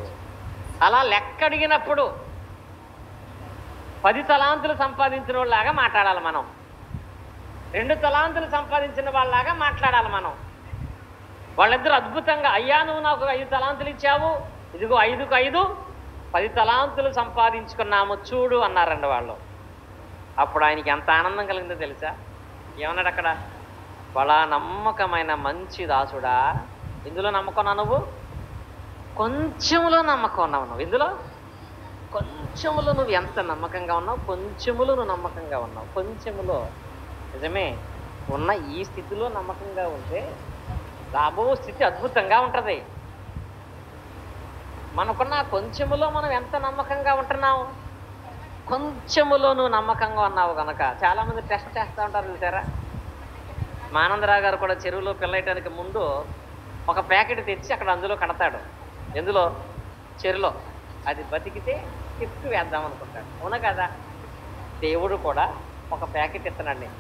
అలా లెక్క అడిగినప్పుడు 10 తలాంతులు సంపాదించిన వాళ్ళలాగా మాట్లాడాలి మనం, 2 తలాంతులు సంపాదించిన వాళ్ళలాగా మాట్లాడాలి మనం. వాళ్ళిద్దరూ అద్భుతంగా, అయ్యా నువ్వు నాకు 5 తలాంతులు ఇచ్చావు, ఇదిగో 5కి 5 10 తలాంతులు సంపాదించుకున్నాము చూడు అన్నారండి వాళ్ళు. అప్పుడు ఆయనకి ఎంత ఆనందం కలిగిందో తెలుసా? ఏమన్నాడు అక్కడ? బలా నమ్మకమైన మంచి దాసుడా, ఇందులో నమ్మకం నువ్వు, కొంచెంలో నమ్మకం ఉన్నావు నువ్వు, ఇందులో కొంచెములో నువ్వు ఎంత నమ్మకంగా ఉన్నావు, కొంచెములో నువ్వు నమ్మకంగా ఉన్నావు. కొంచెములో నిజమే, ఉన్న ఈ స్థితిలో నమ్మకంగా ఉంటే రాబో స్థితి అద్భుతంగా ఉంటుంది. మనకున్న కొంచెములో మనం ఎంత నమ్మకంగా ఉంటున్నావు, కొంచెములో నువ్వు నమ్మకంగా ఉన్నావు కనుక చాలామంది టెస్ట్ చేస్తూ ఉంటారు చూసారా? మానందరావు గారు కూడా చెరువులో పిల్లయటానికి ముందు ఒక ప్యాకెట్ తెచ్చి అక్కడ అందులో కడతాడు. ఎందులో? చెరువులో. అది బతికితే ఎక్కువ వేద్దాం అనుకుంటాడు. అవునా కదా? దేవుడు కూడా ఒక ప్యాకెట్ ఇస్తున్నాడు నీకు.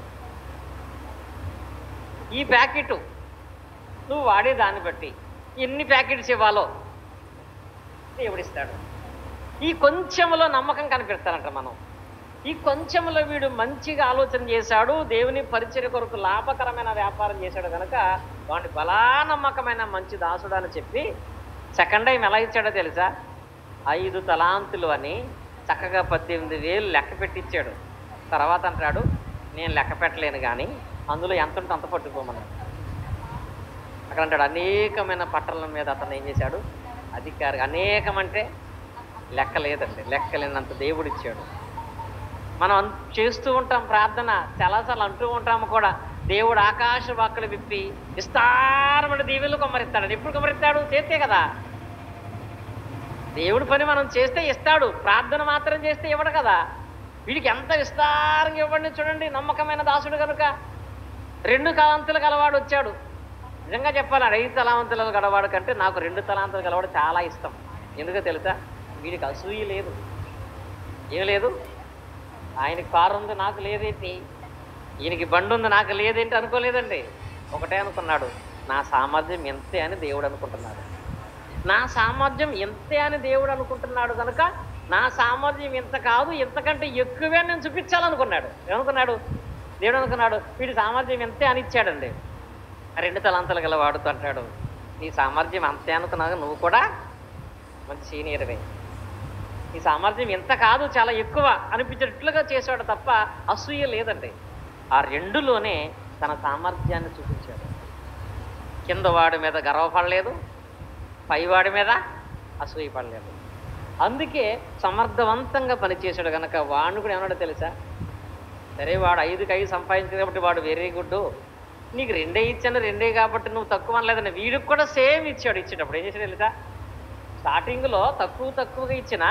ఈ ప్యాకెట్ నువ్వు వాడే దాన్ని బట్టి ఎన్ని ప్యాకెట్స్ ఇవ్వాలో దేవుడిస్తాడు. ఈ కొంచెంలో నమ్మకం కనిపెడతారంట మనం. ఈ కొంచెంలో వీడు మంచిగా ఆలోచన చేశాడు, దేవుని పరిచర్య కొరకు లాభకరమైన వ్యాపారం చేశాడు కనుక వాడిని బలా నమ్మకమైన మంచి దాసుడు అని చెప్పి సెకండ్ టైం ఎలా ఇచ్చాడో తెలుసా? 5 తలాంతులు అని చక్కగా 18,000 లెక్క పెట్టించాడు. తర్వాత అంటాడు, నేను లెక్క పెట్టలేను కానీ అందులో ఎంత ఉంటే అంత పట్టుకోమన్నాడు. అక్కడ అంటాడు, అనేకమైన పట్టణాల మీద అతను ఏం చేశాడు? అధికారి. అనేకం అంటే లెక్క లేదండి, లెక్క లేనంత దేవుడు ఇచ్చాడు. మనం చేస్తూ ఉంటాం ప్రార్థన, చాలాసార్లు అంటూ ఉంటాము కూడా, దేవుడు ఆకాశ వాక్కులు విప్పి విస్తారమైన దీవెనలు కుమ్మరిస్తాడు. ఎప్పుడు కుమ్మరిస్తాడు? చేస్తే కదా. దేవుడి పని మనం చేస్తే ఇస్తాడు, ప్రార్థన మాత్రం చేస్తే ఇవ్వడు కదా. వీడికి ఎంత విస్తారంగా ఇవ్వండి చూడండి, నమ్మకమైన దాసుడు కనుక. 2 తలాంతులు గలవాడు వచ్చాడు. నిజంగా చెప్పాలి, 5 తలాంతులు గలవాడు కంటే నాకు 2 తలాంతులు గలవాడు చాలా ఇష్టం. ఎందుకో తెలుసా? వీడికి అసూయ లేదు, ఏం లేదు. ఆయనకి కారు ఉంది, నాకు లేదేంటి? ఈయనకి బండి ఉంది, నాకు లేదేంటి అనుకోలేదండి. ఒకటే అనుకున్నాడు, నా సామర్థ్యం ఎంతే అని దేవుడు అనుకుంటున్నాడు. నా సామర్థ్యం ఎంతే అని దేవుడు అనుకుంటున్నాడు కనుక నా సామర్థ్యం ఇంత కాదు, ఇంతకంటే ఎక్కువే నేను చూపించాలనుకున్నాడు. ఏమనుకున్నాడు? దేవుడు అనుకున్నాడు, వీడి సామర్థ్యం ఎంతే అని ఇచ్చాడండి. 2 తలాంతులు గల వాడుతూ అంటాడు, నీ సామర్థ్యం అంతే అనుకున్నాక నువ్వు కూడా మంచి సీనియర్వే. నీ సామర్థ్యం ఎంత కాదు, చాలా ఎక్కువ అనిపించేటట్లుగా చేశాడు తప్ప అసూయ లేదండి. ఆ 2లోనే తన సామర్థ్యాన్ని చూపించాడు. కింద వాడి మీద గర్వపడలేదు, పైవాడి మీద అసూయ పడలేదు. అందుకే సమర్థవంతంగా పనిచేశాడు కనుక వాడిని కూడా ఏమన్నాడో తెలుసా? సరే, వాడు 5కి 5 సంపాదించింది కాబట్టి వాడు వెరీ గుడ్, నీకు 2 ఇచ్చాను, 2 కాబట్టి నువ్వు తక్కువ అనలేదని వీడికి కూడా సేమ్ ఇచ్చాడు. ఇచ్చేటప్పుడు ఏం చేశాడు తెలుసా? స్టార్టింగ్లో తక్కువగా ఇచ్చిన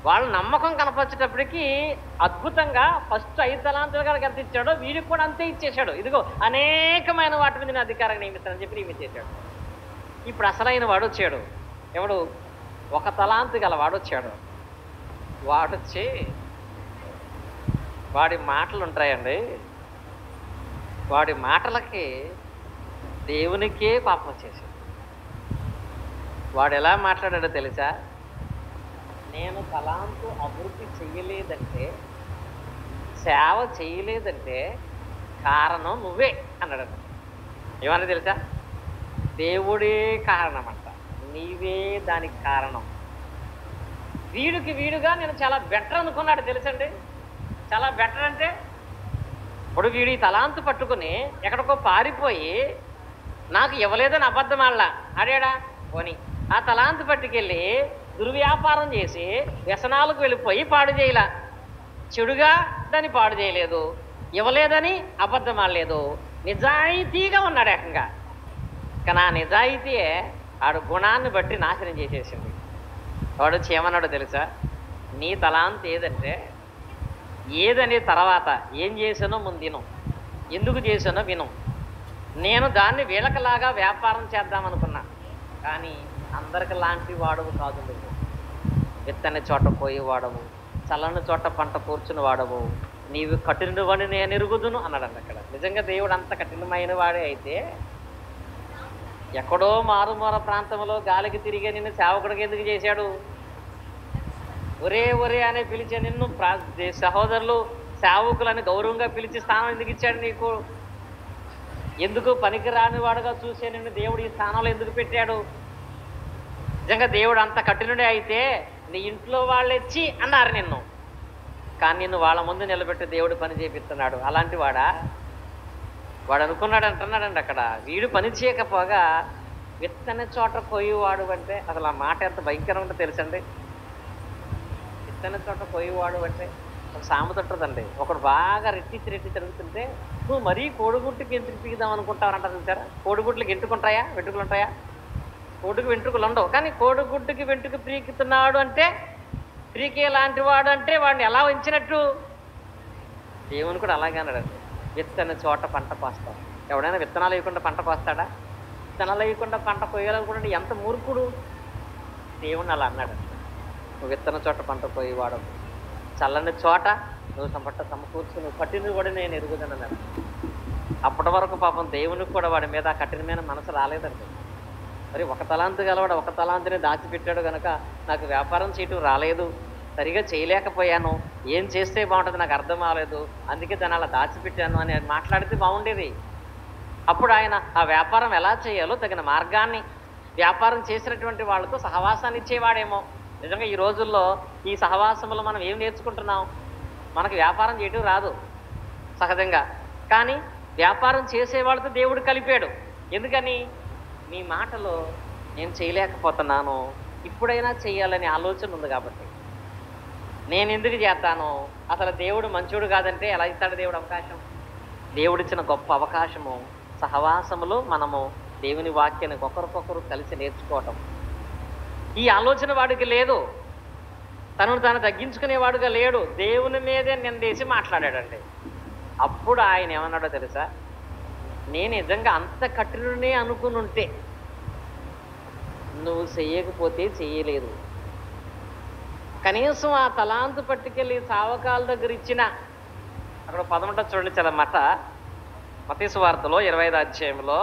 వాళ్ళ నమ్మకం కనపరిచేటప్పటికి అద్భుతంగా ఫస్ట్ 5 తలాంతులు గారికి ఎంత ఇచ్చాడో వీడికి కూడా అంతే ఇచ్చేశాడు. ఇదిగో అనేకమైన వాటి మీద నేను అధికారంగా నియమిస్తానని చెప్పి నియమించేశాడు. ఇప్పుడు అసలైన వాడు వచ్చాడు. ఎవడు? 1 తలాంతు గల వాడు వచ్చాడు. వాడొచ్చి వాడి మాటలు ఉంటాయండి, వాడి మాటలకి దేవునికే పాపం వచ్చేసాడు. వాడు ఎలా మాట్లాడాడో తెలుసా? నేను తలాంతు అభివృద్ధి చెయ్యలేదంటే, సేవ చేయలేదంటే కారణం నువ్వే అన్నాడు. ఏమన్నా తెలుసా? దేవుడే కారణం అంట, నీవే దానికి కారణం. వీడుగా నేను చాలా బెటర్ అనుకున్నాడు తెలుసండి. చాలా బెటర్ అంటే ఇప్పుడు వీడి తలాంతు పట్టుకుని ఎక్కడికో పారిపోయి నాకు ఇవ్వలేదని అబద్ధం ఆడాడా పోని, ఆ తలాంతు పట్టుకెళ్ళి దుర్వ్యాపారం చేసి వ్యసనాలకు వెళ్ళిపోయి పాడు చేయలా. చెడుగా దాన్ని పాడు చేయలేదు, ఇవ్వలేదని అబద్ధం ఆడలేదు, నిజాయితీగా ఉన్నాడు ఏకంగా. కానీ ఆ నిజాయితీయే ఆడు గుణాన్ని బట్టి నాశనం చేసేసింది. వాడు ఏమన్నాడో తెలుసా? నీ తలాంతు ఏదని తర్వాత ఏం చేశానో ముందు విను, ఎందుకు చేశానో విను. నేను దాన్ని వీళ్ళకలాగా వ్యాపారం చేద్దామనుకున్నా, కానీ అందరికి లాంటి వాడవు కాదు నువ్వు. విత్తని చోట పోయి వాడవు, చల్లని చోట పంట కూర్చుని వాడవు, నీవు కఠినుడవని నేను ఎరుగుదును అన్నాడండి. అక్కడ నిజంగా దేవుడు అంత కఠినమైన వాడే అయితే ఎక్కడో మారుమూల ప్రాంతంలో గాలికి తిరిగే నిన్ను సేవకుడికి ఎందుకు చేశాడు? ఒరే అనే పిలిచే నిన్ను సహోదరులు సేవకులని గౌరవంగా పిలిచి స్థానం ఎందుకు ఇచ్చాడు నీకు? ఎందుకు పనికిరాని వాడుగా చూసే నిన్ను దేవుడు ఈ స్థానంలో ఎందుకు పెట్టాడు? నిజంగా దేవుడు అంత కఠినుడే అయితే నీ ఇంట్లో వాళ్ళెచ్చి అన్నారు నిన్ను, కానీ నిన్ను వాళ్ళ ముందు నిలబెట్టి దేవుడు పని చేపిస్తున్నాడు. అలాంటి వాడు అనుకున్నాడు అంటున్నాడండి అక్కడ. వీడు పని చేయకపోగా విత్తని చోట పోయేవాడు అంటే అసలు ఆ మాట ఎంత భయంకరం ఉంటుందో తెలుసండి. విత్తని చోట పోయేవాడు అంటే ఒక సామెత ఉంటుందండి. ఒకడు బాగా రెట్టి తిరుగుతుంటే నువ్వు మరీ కోడిగుట్టుకి ఎందుకు పీకుదాం అనుకుంటావంటారు చూసారా? కోడిగుడ్లకి వెంట్రుకలు ఉంటాయా? కోడికి వెంట్రుకలు ఉండవు, కానీ కోడిగుడ్డుకి వెంట్రుక పీకుతున్నాడు అంటే, పీకే లాంటి వాడు అంటే వాడిని ఎలా ఉంచినట్టు? దేవుని కూడా అలాగే అన్నాడండి. విత్తని చోట పంట కోస్తాం. ఎవడైనా విత్తనాలు వేయకుండా పంట కోస్తాడా? విత్తనాలు వేయకుండా పంట కోయాలనుకుంటే ఎంత మూర్ఖుడు. దేవుణ్ణి అలా అన్నాడు, నువ్వు విత్తన చోట పంట పోయేవాడు, చల్లని చోట నువ్వు సమకూర్చు, నువ్వు పట్టినది కూడా నేను ఎరుగుదనన్నాడు. అప్పటి వరకు పాపం దేవునికి కూడా వాడి మీద కఠినమైన మనసు రాలేదండి. మరి ఒక తలాంతు గలవాడు ఒక తలాంతుని దాచిపెట్టాడు కనుక నాకు వ్యాపారం చేయటం రాలేదు, సరిగా చేయలేకపోయాను, ఏం చేస్తే బాగుంటుంది నాకు అర్థం అవ్వలేదు, అందుకే దాన్ని అలా దాచిపెట్టాను అని మాట్లాడితే బాగుండేది. అప్పుడు ఆయన ఆ వ్యాపారం ఎలా చేయాలో తగిన మార్గాన్ని, వ్యాపారం చేసినటువంటి వాళ్ళతో సహవాసాన్ని ఇచ్చేవాడేమో. నిజంగా ఈ రోజుల్లో ఈ సహవాసంలో మనం ఏం నేర్చుకుంటున్నాం? మనకు వ్యాపారం చేయటం రాదు సహజంగా, కానీ వ్యాపారం చేసేవాళ్ళతో దేవుడు కలిపాడు. ఎందుకని? మీ మాటలో నేను చేయలేకపోతున్నాను, ఇప్పుడైనా చేయాలనే ఆలోచన ఉంది కాబట్టి. నేను ఎందుకు చేస్తాను? అసలు దేవుడు మంచోడు కాదంటే ఎలా ఇస్తాడు దేవుడు అవకాశం? దేవుడిచ్చిన గొప్ప అవకాశము సహవాసములో మనము దేవుని వాక్యాన్ని ఒకరికొకరు కలిసి నేర్చుకోవటం. ఈ ఆలోచన వాడికి లేదు, తనను తాను తగ్గించుకునేవాడుగా లేడు, దేవుని మీదే నిందేసి మాట్లాడాడండి. అప్పుడు ఆయన ఏమన్నాడో తెలుసా? నేను నిజంగా అంత కఠినునే అనుకుని ఉంటే నువ్వు చెయ్యకపోతే చెయ్యలేదు, కనీసం ఆ తలాంతు పట్టుకెళ్ళి సావకాల దగ్గర ఇచ్చిన, అక్కడ పదమంట చూడండి చాలా మాట, మత్తయి సువార్తలో 25వ అధ్యాయంలో,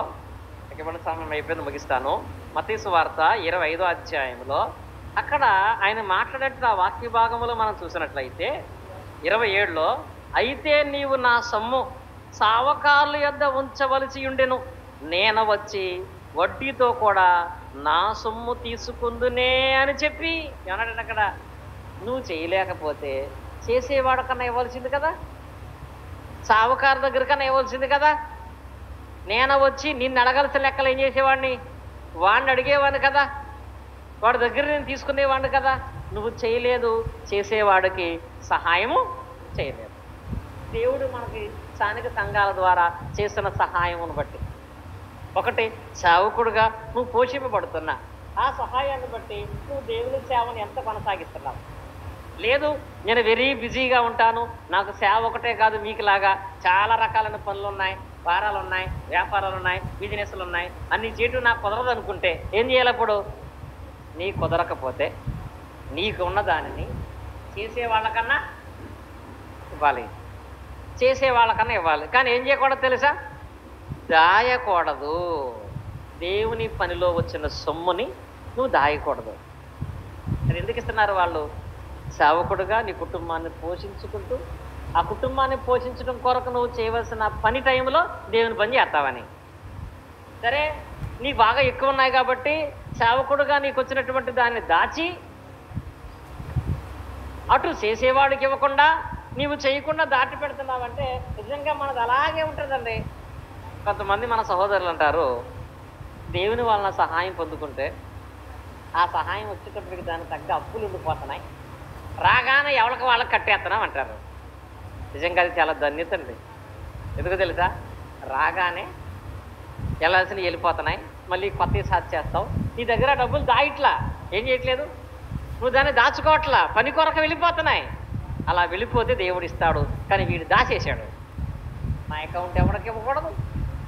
ఇవ్వండి సమయం అయిపోయింది ముగిస్తాను. మత్తయి సువార్త 25వ అధ్యాయంలో అక్కడ ఆయన మాట్లాడేట ఆ వాక్య భాగంలో మనం చూసినట్లయితే 27లో, అయితే నీవు నా సొమ్ము సావకారుల యొద్ద ఉంచవలసి ఉండెను, నేను వచ్చి వడ్డీతో కూడా నా సొమ్ము తీసుకుందునే అని చెప్పి ఏమన్నాడంటే, అక్కడ నువ్వు చేయలేకపోతే చేసేవాడు కన్నా ఇవ్వాల్సింది కదా, సావకారు దగ్గర కన్నా ఇవ్వాల్సింది కదా. నేను వచ్చి నిన్ను అడగాల్సిన లెక్కలు ఏం చేసేవాడిని? వాడిని అడిగేవాడిని కదా, వాడి దగ్గర నేను తీసుకునేవాడిని కదా. నువ్వు చేయలేదు, చేసేవాడికి సహాయము చేయలేదు. దేవుడు మనకి స్థానిక సంఘాల ద్వారా చేస్తున్న సహాయమును బట్టి, ఒకటి సేవకుడుగా నువ్వు పోషింపబడుతున్నా, ఆ సహాయాన్ని బట్టి నువ్వు దేవుని సేవను ఎంత కొనసాగిస్తున్నావు. లేదు నేను వెరీ బిజీగా ఉంటాను, నాకు సేవ ఒకటే కాదు మీకులాగా చాలా రకాలైన పనులు ఉన్నాయి, వారాలు ఉన్నాయి, వ్యాపారాలు ఉన్నాయి, బిజినెస్లు ఉన్నాయి, అన్ని చేయటం నాకు కుదరదు అనుకుంటే ఏం చేయాలి? అప్పుడు నీ కుదరకపోతే నీకు ఉన్న దానిని చేసేవాళ్ళకన్నా ఇవ్వాలి, చేసేవాళ్ళకన్నా ఇవ్వాలి. కానీ ఏం చేయకూడదు తెలుసా? దాయకూడదు. దేవుని పనిలో వచ్చిన సొమ్ముని నువ్వు దాయకూడదు. అది ఎందుకు ఇస్తున్నారు వాళ్ళు? సేవకుడుగా నీ కుటుంబాన్ని పోషించుకుంటూ, ఆ కుటుంబాన్ని పోషించడం కొరకు నువ్వు చేయవలసిన పని టైంలో దేవుని పని చేస్తావని. సరే నీకు బాగా ఎక్కువ ఉన్నాయి కాబట్టి సేవకుడుగా నీకు వచ్చినటువంటి దాన్ని దాచి అటు చేసేవాడికి ఇవ్వకుండా నీవు చేయకుండా దాటి పెడుతున్నావంటే నిజంగా మనది అలాగే ఉంటుందండి. కొంతమంది మన సహోదరులు అంటారు, దేవుని వలన సహాయం పొందుకుంటే ఆ సహాయం వచ్చేటప్పటికి దానికి తగ్గ అప్పులు ఉండిపోతున్నాయి, రాగానే ఎవరికి వాళ్ళకి కట్టేస్తున్నాం అంటారు. నిజంగా అది చాలా ధన్యత అండి. ఎందుకు తెలుసా? రాగానే వెళ్ళాల్సినవి వెళ్ళిపోతున్నాయి, మళ్ళీ కొత్త సాధి చేస్తావు, నీ దగ్గర డబ్బులు దాయిట్లా ఏం చేయట్లేదు, నువ్వు దాన్ని దాచుకోవట్లా, పని కొరకు వెళ్ళిపోతున్నాయి. అలా వెళ్ళిపోతే దేవుడు ఇస్తాడు, కానీ వీడు దాచేశాడు. నా అకౌంట్ ఎవరికి ఇవ్వకూడదు,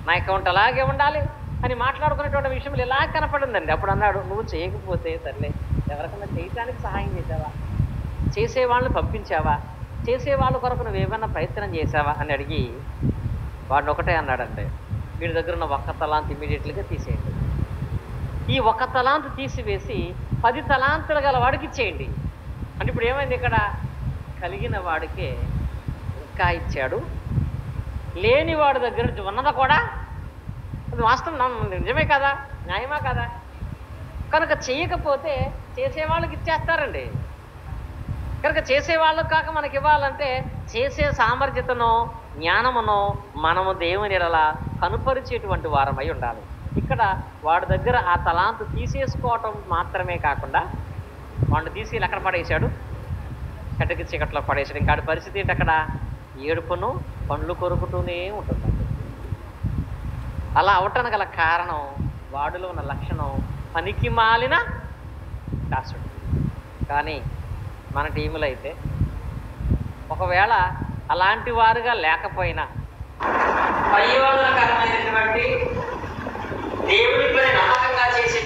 నా అకౌంట్ అలాగే ఉండాలి అని మాట్లాడుకునేటువంటి విషయంలో ఇలా కనపడిందండి. అప్పుడు అన్నాడు, నువ్వు చేయకపోతే సర్లే, ఎవరికన్నా చేయటానికి సహాయం చేసావా, చేసేవాళ్ళని పంపించావా, చేసేవాళ్ళ కొరకు నువ్వేమన్నా ప్రయత్నం చేసావా అని అడిగి వాడిని ఒకటే అన్నాడంటే, వీడి దగ్గర ఉన్న 1 తలాంతు ఇమీడియట్లీగా తీసేయండి, ఈ 1 తలాంతు తీసివేసి 10 తలాంతులు గల వాడికి ఇచ్చేయండి. అంటే ఇప్పుడు ఏమైంది? ఇక్కడ కలిగిన వాడికే ఇంకా ఇచ్చాడు, లేని వాడి దగ్గర ఉన్నది కూడా అది వాస్తవం, నిజమే కదా, న్యాయమా కదా. కనుక చేయకపోతే చేసేవాళ్ళకి ఇచ్చేస్తారండి. కనుక చేసేవాళ్ళకు కాక మనకి ఇవ్వాలంటే చేసే సామర్థ్యతను, జ్ఞానమును మనము దేవుని ఎడల కనుపరిచేటువంటి వారమై ఉండాలి. ఇక్కడ వాడి దగ్గర ఆ తలాంతు తీసేసుకోవటం మాత్రమే కాకుండా వాడిని తీసి ఎక్కడ పడేశాడు? కటికి చీకట్లో పడేశాడు. ఇంకా పరిస్థితి ఏంటి? అక్కడ ఏడుపును పండ్లు కొరుకుతూనే ఉంటుందండి. అలా అవటానికి గల కారణం వాడిలో ఉన్న లక్షణం పనికి మాలిన దాసుడు. కానీ మన టీములో అయితే ఒకవేళ అలాంటి వారుగా లేకపోయినా ప్రయోజనకరమైనటువంటి